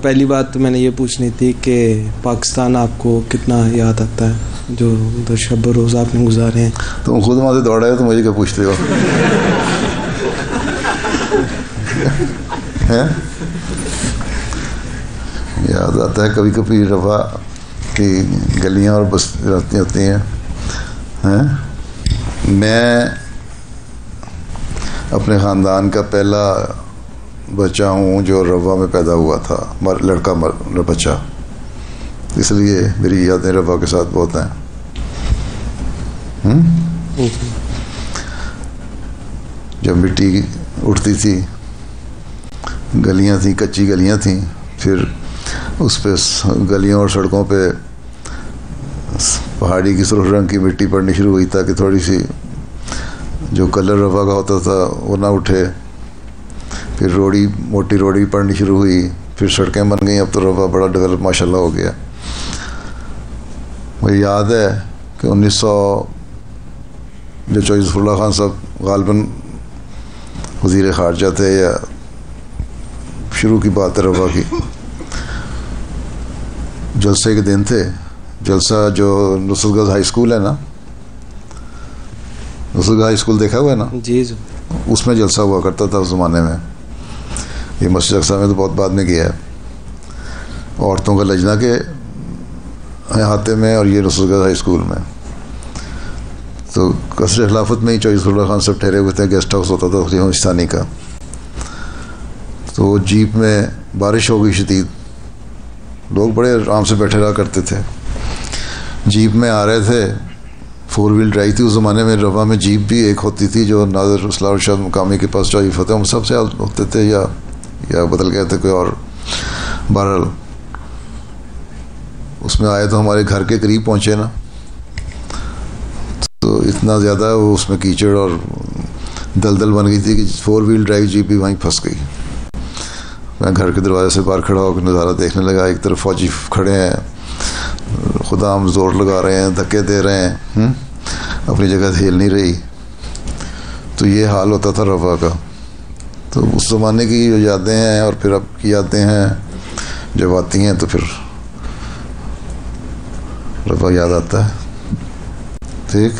پہلی بات تو میں نے یہ پوچھنی تھی کہ پاکستان آپ کو کتنا یاد آتا ہے جو ادھر شب و روز آپ نے گزارے ہیں؟ تم خود وہاں سے دوڑے ہو تو مجھے کیا پوچھتے ہو؟ یاد آتا ہے کبھی کبھی رفح کی گلیاں اور بستیاں ہوتی ہیں. میں اپنے خاندان کا پہلا بچہ ہوں جو رفح میں پیدا ہوا تھا، لڑکا بچہ، اس لیے میری یادیں رفح کے ساتھ بہت ہیں. جب مٹی اٹھتی تھی، گلیاں تھیں، کچی گلیاں تھیں، پھر اس پہ گلیوں اور سڑکوں پہ پہاڑی کی سرخ رنگ کی مٹی پڑنی شروع ہوئی تاکہ تھوڑی سی جو کلر رفح کا ہوتا تھا وہ نہ اٹھے. پھر روڑی، موٹی روڑی پڑنی شروع ہوئی، پھر سڑکیں بن گئیں. اب تو رفح بڑا ڈیولپ ماشاء اللہ ہو گیا. مجھے یاد ہے کہ 1900 جو چوہدری ظفر اللہ خان صاحب غالباً وزیر خارجہ تھے، یا شروع کی بات ہے رفح کی، جلسے کے دن تھے. جلسہ جو نصرت گنج ہائی اسکول ہے نا، نصرت گنج ہائی اسکول دیکھا ہوا ہے نا؟ جی. اس میں جلسہ ہوا کرتا تھا اس زمانے میں. یہ مسجد اقصی میں تو بہت بعد میں گیا ہے. عورتوں کا لجنہ کے احاطے میں، اور یہ نصرت گنج ہائی اسکول میں. تو قصر خلافت میں ہی چوہدری ظفر اللہ خان صاحب ٹھہرے ہوئے تھے. گیسٹ ہاؤس ہوتا تھا ہندوستانی کا. تو جیپ میں بارش ہو گئی شدید، لوگ بڑے آرام سے بیٹھے رہا کرتے تھے. جیپ میں آ رہے تھے، 4 ویل ڈرائیو تھی اس زمانے میں. رفح میں جیپ بھی ایک ہوتی تھی جو ناظر اصلاح الرشاد مقامی کے پاس چوہدری فتح ہم سب سے ہوتے تھے، یا بدل گئے تھے کوئی اور. بہرحال اس میں آئے تو ہمارے گھر کے قریب پہنچے نا، تو اتنا زیادہ وہ اس میں کیچڑ اور دلدل بن گئی تھی کہ 4 ویل ڈرائیو جیپ بھی وہیں پھنس گئی. میں گھر کے دروازے سے باہر کھڑا ہو کے نظارہ دیکھنے لگا. ایک طرف فوجی کھڑے ہیں، خدا ہم زور لگا رہے ہیں، دھکے دے رہے ہیں، اپنی جگہ سے ہل نہیں رہی. تو یہ حال ہوتا تھا رفح کا. تو اس زمانے کی جو یادیں ہیں اور پھر اب کی یادیں ہیں جب آتی ہیں تو پھر رفح یاد آتا ہے. ٹھیک.